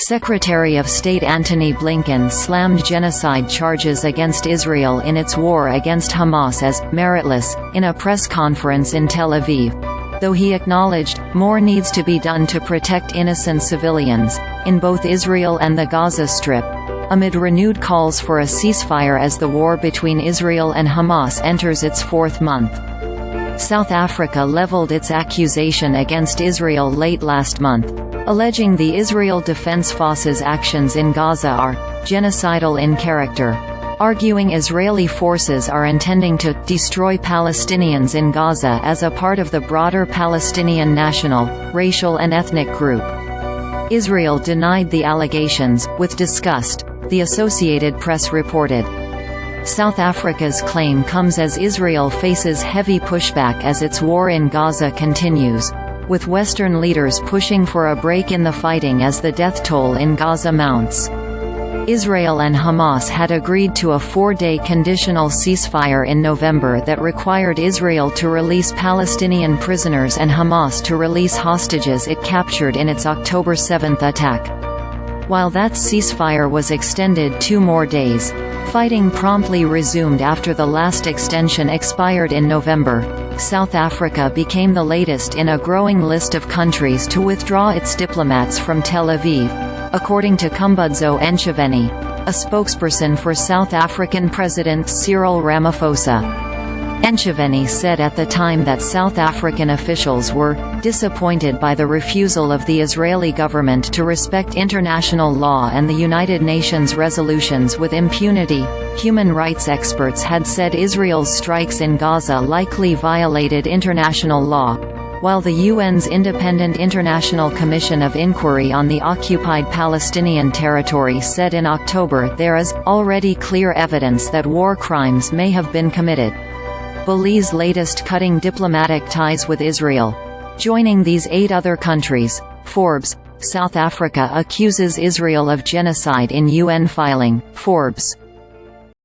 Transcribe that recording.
Secretary of State Antony Blinken slammed genocide charges against Israel in its war against Hamas as "meritless" in a press conference in Tel Aviv, though he acknowledged more needs to be done to protect innocent civilians in both Israel and the Gaza Strip, amid renewed calls for a ceasefire as the war between Israel and Hamas enters its fourth month. South Africa leveled its accusation against Israel late last month, alleging the Israel Defense Forces' actions in Gaza are genocidal in character, arguing Israeli forces are intending to destroy Palestinians in Gaza as a part of the broader Palestinian national, racial and ethnic group. Israel denied the allegations, with disgust, the Associated Press reported. South Africa's claim comes as Israel faces heavy pushback as its war in Gaza continues, with Western leaders pushing for a break in the fighting as the death toll in Gaza mounts. Israel and Hamas had agreed to a 4-day conditional ceasefire in November that required Israel to release Palestinian prisoners and Hamas to release hostages it captured in its October 7 attack. While that ceasefire was extended 2 more days, fighting promptly resumed after the last extension expired in November. South Africa became the latest in a growing list of countries to withdraw its diplomats from Tel Aviv, according to Khumbudzo Ntshavheni, a spokesperson for South African President Cyril Ramaphosa. Ntshavheni said at the time that South African officials were disappointed by the refusal of the Israeli government to respect international law and the United Nations resolutions with impunity. Human rights experts had said Israel's strikes in Gaza likely violated international law, while the UN's Independent International Commission of Inquiry on the Occupied Palestinian Territory said in October there is already clear evidence that war crimes may have been committed. Belize latest cutting diplomatic ties with Israel. Joining these 8 other countries, Forbes, South Africa accuses Israel of genocide in UN filing. Forbes.